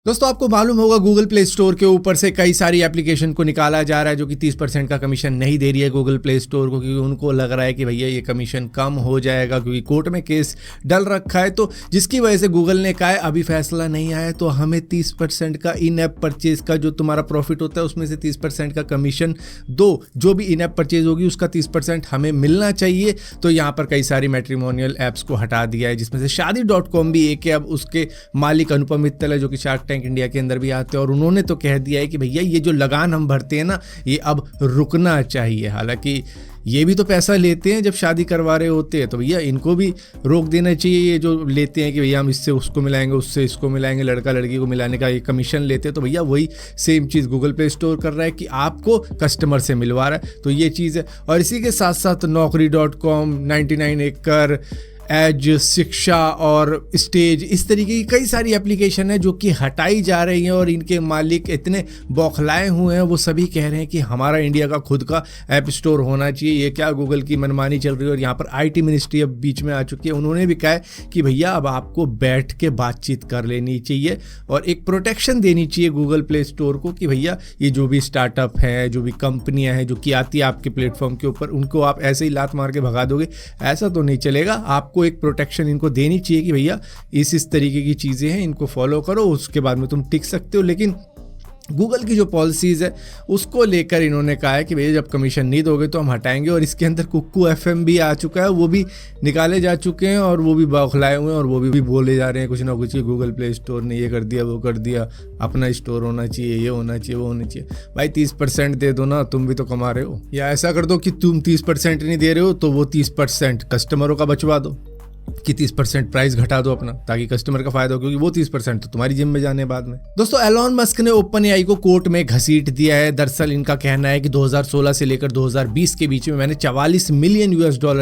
दोस्तों आपको मालूम होगा गूगल प्ले स्टोर के ऊपर से कई सारी एप्लीकेशन को निकाला जा रहा है जो कि 30% का कमीशन नहीं दे रही है गूगल प्ले स्टोर को, क्योंकि उनको लग रहा है कि भैया ये कमीशन कम हो जाएगा, क्योंकि कोर्ट में केस डल रखा है। तो जिसकी वजह से गूगल ने कहा है अभी फैसला नहीं आया तो हमें 30% का इन ऐप परचेज का जो तुम्हारा प्रॉफिट होता है उसमें से 30% का कमीशन दो, जो भी इन ऐप परचेज होगी उसका 30% हमें मिलना चाहिए। तो यहाँ पर कई सारी मैट्रिमोनियल ऐप्स को हटा दिया है, जिसमें से शादी.com भी एक है। अब उसके मालिक अनुपम मित्तल है जो कि शार्क टैंक इंडिया के अंदर भी आते हैं, और उन्होंने तो कह दिया है कि भैया ये जो लगान हम भरते हैं ना ये अब रुकना चाहिए। हालांकि ये भी तो पैसा लेते हैं जब शादी करवा रहे होते हैं, तो भैया इनको भी रोक देना चाहिए। ये जो लेते हैं कि भैया हम इससे उसको मिलाएंगे, उससे इसको मिलाएंगे, लड़का लड़की को मिलाने का ये कमीशन लेते हैं, तो भैया वही सेम चीज़ गूगल प्ले स्टोर कर रहा है कि आपको कस्टमर से मिलवा रहा है। तो ये चीज़ है। और इसी के साथ साथ Naukri.com, 99 एकड़, एज, शिक्षा और स्टेज, इस तरीके की कई सारी एप्लीकेशन है जो कि हटाई जा रही हैं, और इनके मालिक इतने बौखलाए हुए हैं, वो सभी कह रहे हैं कि हमारा इंडिया का खुद का ऐप स्टोर होना चाहिए। ये क्या गूगल की मनमानी चल रही है। और यहाँ पर आईटी मिनिस्ट्री अब बीच में आ चुकी है, उन्होंने भी कहा है कि भैया अब आपको बैठ के बातचीत कर लेनी चाहिए और एक प्रोटेक्शन देनी चाहिए गूगल प्ले स्टोर को कि भैया ये जो भी स्टार्टअप हैं, जो भी कंपनियाँ हैं जो कि आती है आपके प्लेटफॉर्म के ऊपर, उनको आप ऐसे ही लात मार के भगा दोगे, ऐसा तो नहीं चलेगा। आपको एक प्रोटेक्शन इनको देनी चाहिए कि भैया इस तरीके की चीज़ें हैं, इनको फॉलो करो, उसके बाद में तुम टिक सकते हो। लेकिन गूगल की जो पॉलिसीज़ है उसको लेकर इन्होंने कहा है कि भैया जब कमीशन नहीं दोगे तो हम हटाएंगे। और इसके अंदर कुक्कू एफएम भी आ चुका है, वो भी निकाले जा चुके हैं और वो भी बौखलाए हुए हैं, और वो भी बोले जा रहे हैं कुछ ना कुछ कि गूगल प्ले स्टोर ने ये कर दिया, वो कर दिया, अपना स्टोर होना चाहिए, ये होना चाहिए, वो होना चाहिए। भाई 30% दे दो ना, तुम भी तो कमा रहे हो। या ऐसा कर दो कि तुम 30% नहीं दे रहे हो तो वो 30% कस्टमरों का बचवा दो, कि 30% प्राइस घटा दो अपना, ताकि कस्टमर का फायदा हो, क्योंकि वो 30% तो तुम्हारी जिम में जाने बाद में। दोस्तों एलॉन मस्क ने ओपनएआई को कोर्ट में घसीट दिया है। दरअसल इनका कहना है कि 2016 से लेकर 2020 के बीच में मैंने $44 मिलियन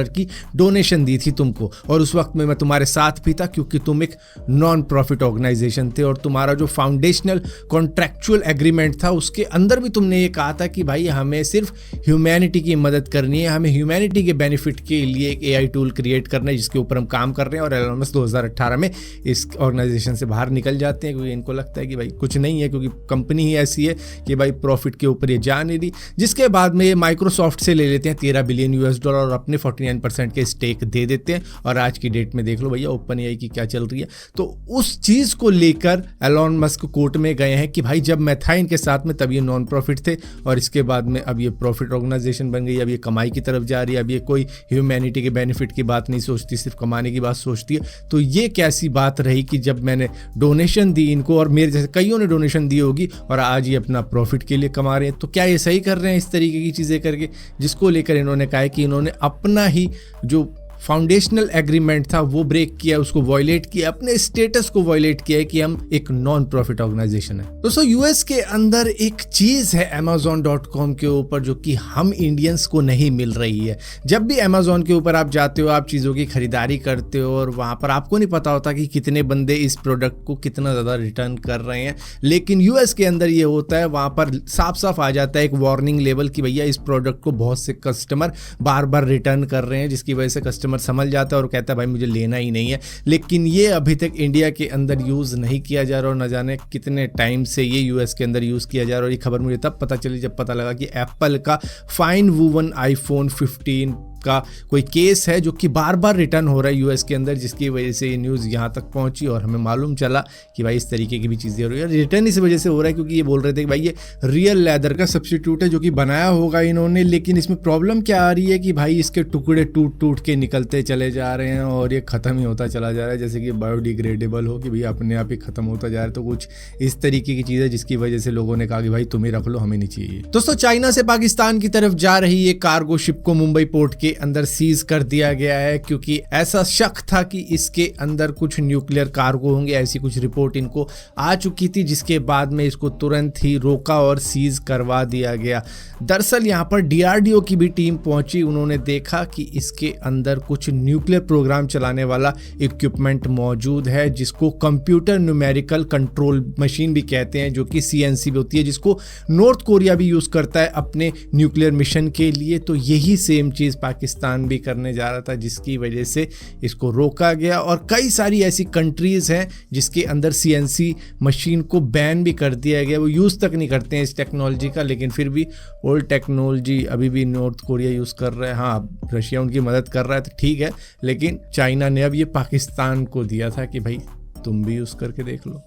की डोनेशन दी थी तुमको, और उस वक्त में मैं तुम्हारे साथ भी था क्योंकि तुम एक नॉन प्रॉफिट ऑर्गेनाइजेशन थे, और तुम्हारा जो फाउंडेशनल कॉन्ट्रैक्चुअल एग्रीमेंट था उसके अंदर भी तुमने ये कहा था कि भाई हमें सिर्फ ह्यूमैनिटी की मदद करनी है, हमें ह्यूमैनिटी के बेनिफिट के लिए एक एआई टूल क्रिएट करना है जिसके ऊपर हम काम कर रहे हैं। और एलॉन मस्क 2018 में इस ऑर्गेनाइजेशन से बाहर निकल जाते हैं, क्योंकि इनको लगता है कि भाई कुछ नहीं है, क्योंकि कंपनी ही ऐसी है कि भाई प्रॉफिट के ऊपर ये जा नहीं रही। जिसके बाद में ये माइक्रोसॉफ्ट से ले लेते हैं $13 बिलियन और अपने 49% के स्टेक दे देते हैं। और आज की डेट में देख लो भैया ओपनएआई की क्या चल रही है। तो उस चीज़ को लेकर एलॉन मस्क कोर्ट में गए हैं कि भाई जब मैं था इनके साथ में तब ये नॉन प्रॉफिट थे, और इसके बाद में अब ये प्रॉफिट ऑर्गेनाइजेशन बन गई, अब ये कमाई की तरफ जा रही है, अब ये कोई ह्यूमैनिटी के बेनिफिट की बात नहीं सोचती, सिर्फ कमाने की बात सोचती है। तो ये कैसी बात रही कि जब मैंने डोनेशन दी इनको, और मेरे जैसे कईयों ने डोनेशन दी होगी, और आज ये अपना प्रॉफिट के लिए कमा रहे हैं, तो क्या ये सही कर रहे हैं इस तरीके की चीज़ें करके? जिसको लेकर इन्होंने कहा है कि इन्होंने अपना ही जो फाउंडेशनल एग्रीमेंट था वो ब्रेक किया, उसको वायलेट किया, अपने स्टेटस को वायलेट किया है कि हम एक नॉन प्रॉफिट ऑर्गेनाइजेशन है। दोस्तों यूएस के अंदर एक चीज़ है Amazon.com के ऊपर जो कि हम इंडियंस को नहीं मिल रही है। जब भी Amazon के ऊपर आप जाते हो, आप चीज़ों की खरीदारी करते हो, और वहाँ पर आपको नहीं पता होता कि कितने बंदे इस प्रोडक्ट को कितना ज़्यादा रिटर्न कर रहे हैं। लेकिन यूएस के अंदर ये होता है, वहाँ पर साफ साफ आ जाता है एक वार्निंग लेवल कि भैया इस प्रोडक्ट को बहुत से कस्टमर बार बार रिटर्न कर रहे हैं, जिसकी वजह से कस्टमर समझ जाता है और कहता है भाई मुझे लेना ही नहीं है। लेकिन ये अभी तक इंडिया के अंदर यूज़ नहीं किया जा रहा, और न जाने कितने टाइम से ये यूएस के अंदर यूज़ किया जा रहा है। और ये खबर मुझे तब पता चली जब पता लगा कि एप्पल का फाइन वूवन iPhone 15 का कोई केस है जो कि बार बार रिटर्न हो रहा है यूएस के अंदर, जिसकी वजह से ये न्यूज़ यहाँ तक पहुँची और हमें मालूम चला कि भाई इस तरीके की भी चीज़ें हो रही है। रिटर्न इस वजह से हो रहा है क्योंकि ये बोल रहे थे कि भाई ये रियल लेदर का सब्स्टिट्यूट है जो कि बनाया होगा इन्होंने, लेकिन इसमें प्रॉब्लम क्या आ रही है कि भाई इसके टुकड़े टूट टूट के निकलते चले जा रहे हैं और ये ख़त्म ही होता चला जा रहा है, जैसे कि बायोडिग्रेडेबल हो कि भाई अपने आप ही ख़त्म होता जा रहा है। तो कुछ इस तरीके की चीज़ है जिसकी वजह से लोगों ने कहा कि भाई तुम्हें रख लो, हमें नहीं चाहिए। दोस्तों चाइना से पाकिस्तान की तरफ जा रही ये कार्गो शिप को मुंबई पोर्ट के अंदर सीज कर दिया गया है, क्योंकि ऐसा शक था कि इसके अंदर कुछ न्यूक्लियर कार्गो होंगे, ऐसी कुछ रिपोर्ट इनको आ चुकी थी, जिसके बाद में इसको तुरंत ही रोका और सीज करवा दिया गया। दरअसल यहाँ पर डीआरडीओ की भी टीम पहुंची, उन्होंने देखा कि इसके अंदर कुछ न्यूक्लियर प्रोग्राम चलाने वाला इक्विपमेंट मौजूद है, जिसको कंप्यूटर न्यूमेरिकल कंट्रोल मशीन भी कहते हैं, जो कि CNC भी होती है, जिसको नॉर्थ कोरिया भी यूज़ करता है अपने न्यूक्लियर मिशन के लिए। तो यही सेम चीज़ पाकिस्तान भी करने जा रहा था, जिसकी वजह से इसको रोका गया। और कई सारी ऐसी कंट्रीज़ हैं जिसके अंदर CNC मशीन को बैन भी कर दिया गया, वो यूज़ तक नहीं करते हैं इस टेक्नोलॉजी का, लेकिन फिर भी ओल्ड टेक्नोलॉजी अभी भी नॉर्थ कोरिया यूज़ कर रहा है। हाँ, रशिया उनकी मदद कर रहा है तो ठीक है, लेकिन चाइना ने अब ये पाकिस्तान को दिया था कि भाई तुम भी यूज़ करके देख लो।